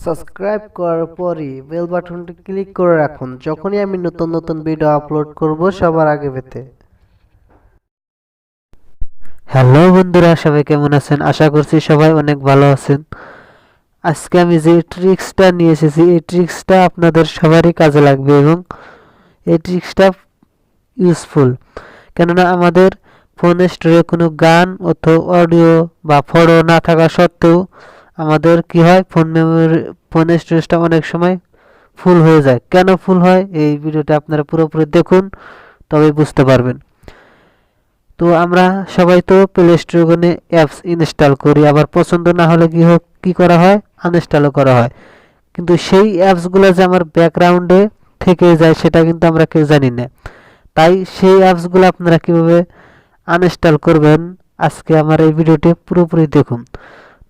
Subscribe করার পরই bell বাটনটি ক্লিক করে রাখুন, যখনই আমি নতুন নতুন ভিডিও আপলোড করব সবার আগে পেতে। হ্যালো বন্ধুরা, সবাই কেমন আছেন? আশা করছি সবাই অনেক ভালো আছেন। আজকে আমি যে ট্রিক্সটা নিয়ে এসেছি, এই ট্রিক্সটা আপনাদের সবারই কাজে লাগবে এবং এই ট্রিক্সটা ইউজফুল, কেননা আমাদের ফোনে স্টোরে কোনো গান অথবা অডিও বা ফটো না থাকা সত্ত্বেও আমাদের কি হয়, ফোনের স্টোরেজটা অনেক সময় ফুল হয়ে যায়। কেন ফুল হয়, এই ভিডিওটা আপনারা পুরোপুরি দেখুন, তবেই বুঝতে পারবেন। তো আমরা সবাই তো প্লে স্টোরে গিয়ে অ্যাপস ইনস্টল করি, আবার পছন্দ না হলে কি করা হয়, আনইনস্টলও করা হয়। কিন্তু সেই অ্যাপসগুলো যে আমার ব্যাকগ্রাউন্ডে থেকে যায় সেটা কিন্তু আমরা কেউ জানি না। তাই সেই অ্যাপসগুলো আপনারা কিভাবে আনইনস্টল করবেন, আজকে আমার এই ভিডিওটি পুরোপুরি দেখুন।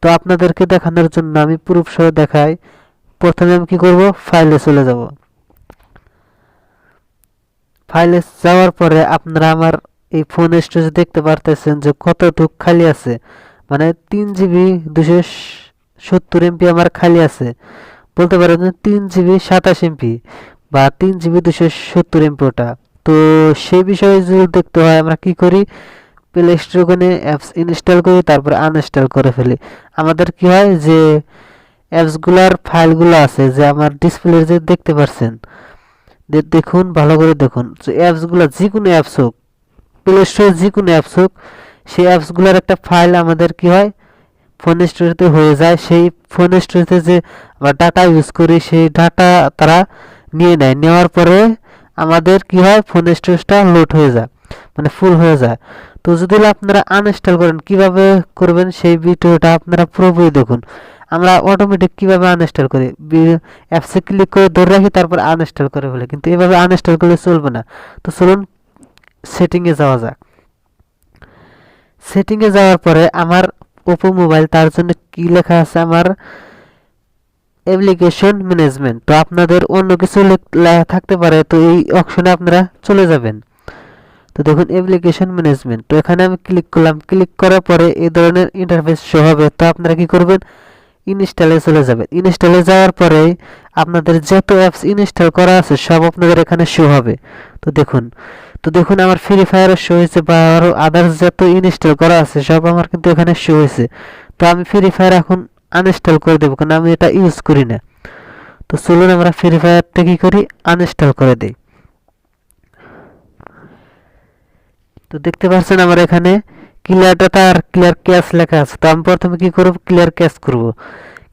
তো আপনাদেরকে দেখানোর জন্য আমি প্রুফ সহ দেখাই। প্রথমে আমি কি করব, ফাইলে চলে যাব। ফাইলে যাওয়ার পরে আপনারা আমার এই ফোন স্টোরেজ দেখতে পারতেছেন যে কতটুক খালি আছে, মানে 3 জিবি 270 MB আমার খালি আছে। বলতে পারেন 3 জিবি 27 MB বা 3 জিবি 270 MB ওটা। তো সেই বিষয়ে যদি দেখতে হয়, আমরা কি করি, প্লে স্টোরে গিয়ে অ্যাপস ইনস্টল করি, তারপরে আনইনস্টল করে ফেলি। আমাদের কি হয় যে অ্যাপসগুলোর ফাইলগুলো আছে যে আমার ডিসপ্লে যে দেখতে পাচ্ছেন, দেখুন ভালো করে দেখুন, যে অ্যাপসগুলো যে কোনো অ্যাপস হোক, প্লে স্টোরে যে কোনো অ্যাপস হোক, সেই অ্যাপসগুলোর একটা ফাইল আমাদের কি হয়, ফোন স্টোরেজে হয়ে যায়। সেই ফোন স্টোরেজে যে আমরা ডাটা ইউজ করি, সেই ডাটা তারা নিয়ে নেয়। নেওয়ার পরে আমাদের কি হয়, ফোন স্টোরেজটা লোড হয়ে যায়, মানে ফুল হয়ে যায়। তো যদি আপনারা আনইনস্টল করেন, কিভাবে করবেন সেই ভিডিওটা আপনারা পুরোপুরি দেখুন। আমরা অটোমেটিক কিভাবে আনইনস্টল করি, অ্যাপসে ক্লিক করে ধরে রাখি, তারপর আনইনস্টল করে ফেলি, কিন্তু এভাবে আনইনস্টল করলে চলবে না। তো চলুন সেটিংয়ে যাওয়া যাক। সেটিংয়ে যাওয়ার পরে আমার ওপো মোবাইল, তার জন্য কি লেখা আছে, আমার অ্যাপ্লিকেশন ম্যানেজমেন্ট। তো আপনাদের অন্য কিছু লেখা থাকতে পারে, তো এই অপশনে আপনারা চলে যাবেন। তো দেখুন অ্যাপ্লিকেশন ম্যানেজমেন্ট, তো এখানে আমি ক্লিক করলাম। ক্লিক করার পরে এই ধরনের ইন্টারফেস শো হবে। তো আপনারা কি করবেন, ইনস্টলে চলে যাবেন। ইনস্টলে যাওয়ার পরে আপনাদের যত অ্যাপস ইনস্টল করা আছে সব আপনাদের এখানে শো হবে। তো দেখুন আমার ফ্রি ফায়ারও শো হয়েছে, বা আরও আদার্স যত ইনস্টল করা আছে সব আমার কিন্তু এখানে শো হয়েছে। তো আমি ফ্রি ফায়ার এখন আনইনস্টল করে দেবো, কারণ আমি এটা ইউজ করি না। তো চলুন আমরা ফ্রি ফায়ারটা কি করি, আনইনস্টল করে দিই। তো দেখতে পাচ্ছেন আমার এখানে ক্লিয়ার ডাটা আর ক্লিয়ার ক্যাশ লেখা আছে। তো আমি প্রথমে কি করব, ক্লিয়ার ক্যাশ করব।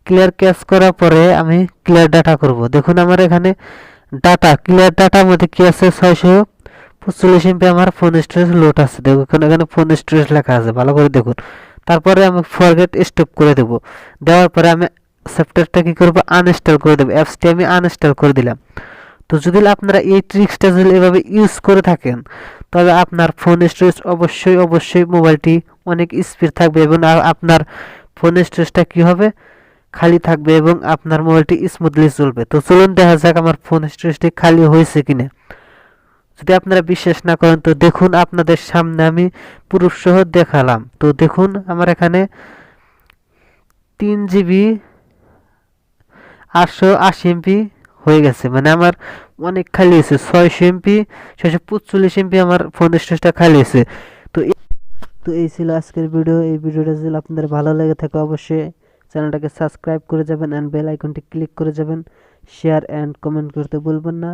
ক্লিয়ার ক্যাশ করার পরে আমি ক্লিয়ার ডাটা করব। দেখুন আমার এখানে ডাটা, ক্লিয়ার ডাটার মধ্যে কি আছে, 645 MB আমার ফোন স্টোরেজ লোড আছে। দেখুন এখানে ফোন স্টোরেজ লেখা আছে, ভালো করে দেখুন। তারপরে আমি ফরগেট স্টপ করে দেব। দেওয়ার পরে আমি সফটওয়্যারটা কি করব, আনইনস্টল করে দেব। অ্যাপসটি আমি আনইনস্টল করে দিলাম। তো যদি আপনারা এই ট্রিক্সটা যদি এভাবে ইউজ করে থাকেন, তবে আপনার ফোন স্টোরেজ অবশ্যই মোবাইলটি অনেক স্পিড থাকবে, এবং আপনার ফোন স্টোরেজটা কি হবে, খালি থাকবে, এবং আপনার মোবাইলটি স্মুথলি চলবে। তো চলুন দেখা যাক আমার ফোন স্টোরেজটি খালি হয়েছে কিনা। যদি আপনারা বিশ্বাস না করেন, তো দেখুন আপনাদের সামনে আমি প্রুফ সহ দেখালাম। তো দেখুন আমার এখানে 3 জিবি 880 MB হয়ে গেছে, মানে আমার অনেক খালি হয়েছে। 600 MB 645 MB আমার ফোন স্টোরেজটা খালি হয়েছে। তো এই ছিল আজকের ভিডিও। এই ভিডিওটা যদি আপনাদের ভালো লেগে থাকে, অবশ্যই চ্যানেলটাকে সাবস্ক্রাইব করে যাবেন, অ্যান্ড বেল আইকনটি ক্লিক করে যাবেন। শেয়ার অ্যান্ড কমেন্ট করতে ভুলবেন না।